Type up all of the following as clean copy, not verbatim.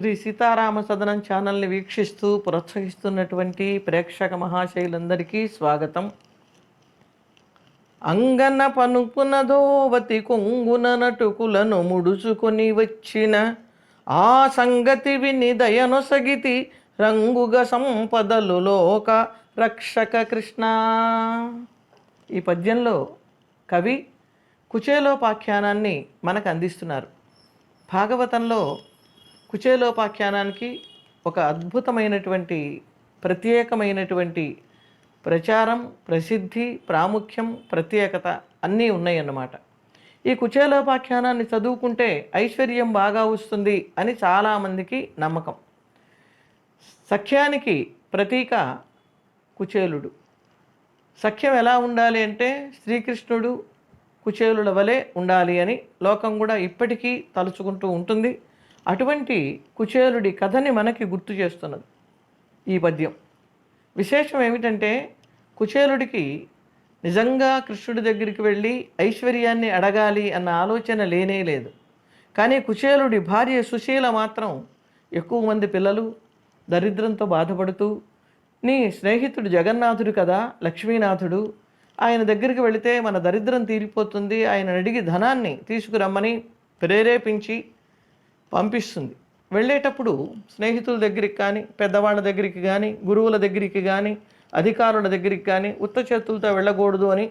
శ్రీ సీతారామ సదనం ఛానల్ని వీక్షిస్తూ ప్రోత్సహిస్తున్నటువంటి ప్రేక్షక మహాశైలందరికీ స్వాగతం. అంగన పనుకున దోవతి కొంగున నటుకులను ముడుచుకొని వచ్చిన ఆ సంగతి విని దయనొసగితి రంగుగ సంపదలు లోక రక్షక కృష్ణ. ఈ పద్యంలో కవి కుచేలోపాఖ్యానాన్ని మనకు అందిస్తున్నారు. భాగవతంలో కుచేలోపాఖ్యానానికి ఒక అద్భుతమైనటువంటి ప్రత్యేకమైనటువంటి ప్రచారం, ప్రసిద్ధి, ప్రాముఖ్యం, ప్రత్యేకత అన్నీ ఉన్నాయన్నమాట. ఈ కుచేలోపాఖ్యానాన్ని చదువుకుంటే ఐశ్వర్యం బాగా వస్తుంది అని చాలామందికి నమ్మకం. సఖ్యానికి ప్రతీక కుచేలుడు. సఖ్యం ఎలా ఉండాలి అంటే శ్రీకృష్ణుడు కుచేలుల వలె ఉండాలి అని లోకం కూడా ఇప్పటికీ తలుచుకుంటూ ఉంటుంది. అటువంటి కుచేలుడి కథని మనకి గుర్తు చేస్తున్నది ఈ పద్యం. విశేషం ఏమిటంటే కుచేలుడికి నిజంగా కృష్ణుడి దగ్గరికి వెళ్ళి ఐశ్వర్యాన్ని అడగాలి అన్న ఆలోచన లేనే లేదు. కానీ కుచేలుడి భార్య సుశీల మాత్రం ఎక్కువ మంది పిల్లలు, దరిద్రంతో బాధపడుతూ, నీ స్నేహితుడు జగన్నాథుడు కదా, లక్ష్మీనాథుడు, ఆయన దగ్గరికి వెళితే మన దరిద్రం తీరిపోతుంది, ఆయన అడిగి ధనాన్ని తీసుకురమ్మని ప్రేరేపించి పంపిస్తుంది. వెళ్ళేటప్పుడు స్నేహితుల దగ్గరికి కానీ, పెద్దవాళ్ళ దగ్గరికి కానీ, గురువుల దగ్గరికి కానీ, అధికారుల దగ్గరికి కానీ ఉత్త చేతులతో వెళ్ళకూడదు అని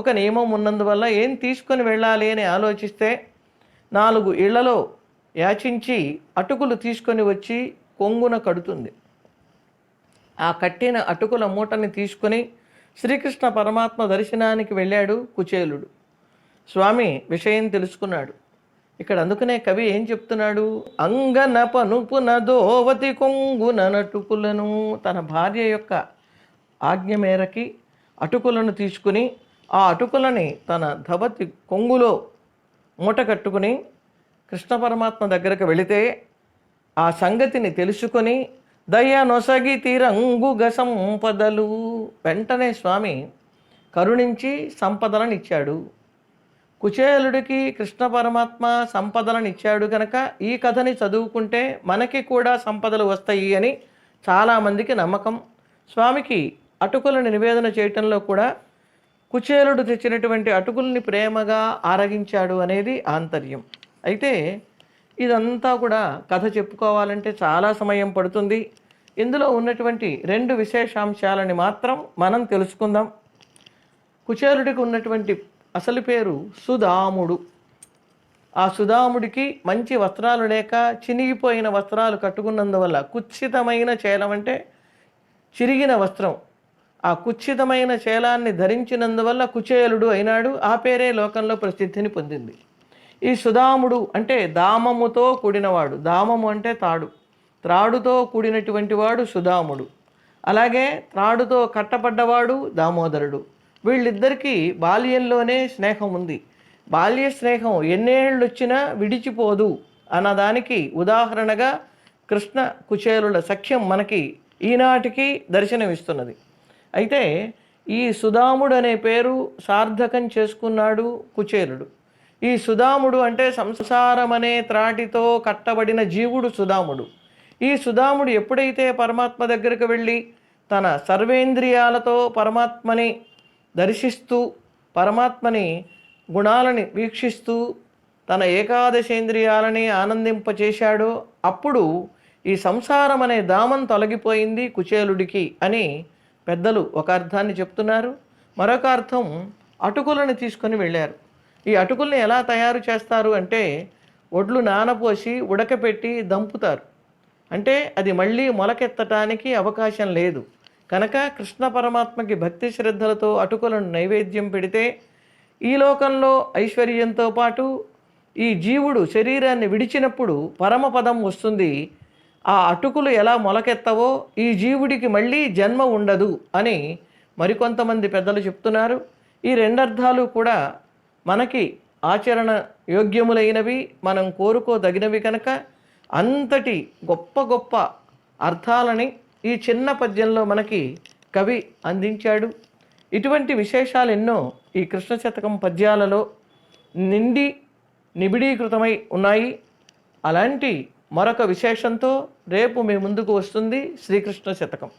ఒక నియమం ఉన్నందువల్ల ఏం తీసుకొని వెళ్ళాలి అని ఆలోచిస్తే 4 ఇళ్లలో యాచించి అటుకులు తీసుకొని వచ్చి కొంగున కడుతుంది. ఆ కట్టిన అటుకుల మూటని తీసుకొని శ్రీకృష్ణ పరమాత్మ దర్శనానికి వెళ్ళాడు కుచేలుడు. స్వామి విషయం తెలుసుకున్నాడు. ఇక్కడ అందుకనే కవి ఏం చెప్తున్నాడు? అంగన పనుపున దోవతి కొంగున నటుకులను. తన భార్య యొక్క ఆజ్ఞ మేరకి అటుకులను తీసుకుని ఆ అటుకులని తన ధవతి కొంగులో మూట కట్టుకుని కృష్ణ పరమాత్మ దగ్గరకు వెళితే ఆ సంగతిని తెలుసుకొని దయనొసగితి రంగుగ సంపదలు. వెంటనే స్వామి కరుణించి సంపదలను ఇచ్చాడు. కుచేలుడికి కృష్ణ పరమాత్మ సంపదలను ఇచ్చాడు కనుక ఈ కథని చదువుకుంటే మనకి కూడా సంపదలు వస్తాయి అని చాలామందికి నమ్మకం. స్వామికి అటుకులను నివేదన చేయటంలో కూడా కుచేలుడు తెచ్చినటువంటి అటుకుల్ని ప్రేమగా ఆరగించాడు అనేది ఆంతర్యం. అయితే ఇదంతా కూడా కథ చెప్పుకోవాలంటే చాలా సమయం పడుతుంది. ఇందులో ఉన్నటువంటి 2 విశేషాంశాలని మాత్రం మనం తెలుసుకుందాం. కుచేలుడికి ఉన్నటువంటి అసలు పేరు సుదాముడు. ఆ సుదాముడికి మంచి వస్త్రాలు లేక చినిగిపోయిన వస్త్రాలు కట్టుకున్నందువల్ల, కుత్సితమైన చేలం అంటే చిరిగిన వస్త్రం, ఆ కుత్సితమైన చేలాన్ని ధరించినందువల్ల కుచేలుడు అయినాడు. ఆ పేరే లోకంలో ప్రసిద్ధిని పొందింది. ఈ సుదాముడు అంటే దామముతో కూడినవాడు. దామము అంటే తాడు, త్రాడుతో కూడినటువంటి వాడు సుదాముడు. అలాగే త్రాడుతో కట్టపడ్డవాడు దామోదరుడు. వీళ్ళిద్దరికీ బాల్యంలోనే స్నేహం ఉంది. బాల్య స్నేహం ఎన్నేళ్ళు వచ్చినా విడిచిపోదు అన్నదానికి ఉదాహరణగా కృష్ణ కుచేలుల సఖ్యం మనకి ఈనాటికి దర్శనమిస్తున్నది. అయితే ఈ సుదాముడు అనే పేరు సార్థకం చేసుకున్నాడు కుచేలుడు. ఈ సుదాముడు అంటే సంసారం అనే త్రాటితో కట్టబడిన జీవుడు సుదాముడు. ఈ సుదాముడు ఎప్పుడైతే పరమాత్మ దగ్గరకు వెళ్ళి తన సర్వేంద్రియాలతో పరమాత్మని దర్శిస్తూ, పరమాత్మని గుణాలని వీక్షిస్తూ తన ఏకాదశేంద్రియాలని ఆనందింపచేశాడో అప్పుడు ఈ సంసారం అనే దామం తొలగిపోయింది కుచేలుడికి అని పెద్దలు ఒక అర్థాన్ని చెప్తున్నారు. మరొక అర్థం అటుకులను తీసుకొని వెళ్ళారు. ఈ అటుకుల్ని ఎలా తయారు చేస్తారు అంటే ఒడ్లు నానపోసి ఉడకపెట్టి దంపుతారు. అంటే అది మళ్ళీ మొలకెత్తటానికి అవకాశం లేదు కనుక కృష్ణ పరమాత్మకి భక్తి శ్రద్ధలతో అటుకులను నైవేద్యం పెడితే ఈ లోకంలో ఐశ్వర్యంతో పాటు ఈ జీవుడు శరీరాన్ని విడిచినప్పుడు పరమపదం వస్తుంది. ఆ అటుకులు ఎలా మొలకెత్తవో ఈ జీవుడికి మళ్ళీ జన్మ ఉండదు అని మరికొంతమంది పెద్దలు చెప్తున్నారు. ఈ 2 అర్థాలు కూడా మనకి ఆచరణ యోగ్యములైనవి, మనం కోరుకోదగినవి కనుక అంతటి గొప్ప గొప్ప అర్థాలని ఈ చిన్న పద్యంలో మనకి కవి అందించాడు. ఇటువంటి విశేషాలు ఎన్నో ఈ కృష్ణ శతకం పద్యాలలో నిండి నిబిడీకృతమై ఉన్నాయి. అలాంటి మరొక విశేషంతో రేపు మీ ముందుకు వస్తుంది శ్రీకృష్ణ శతకం.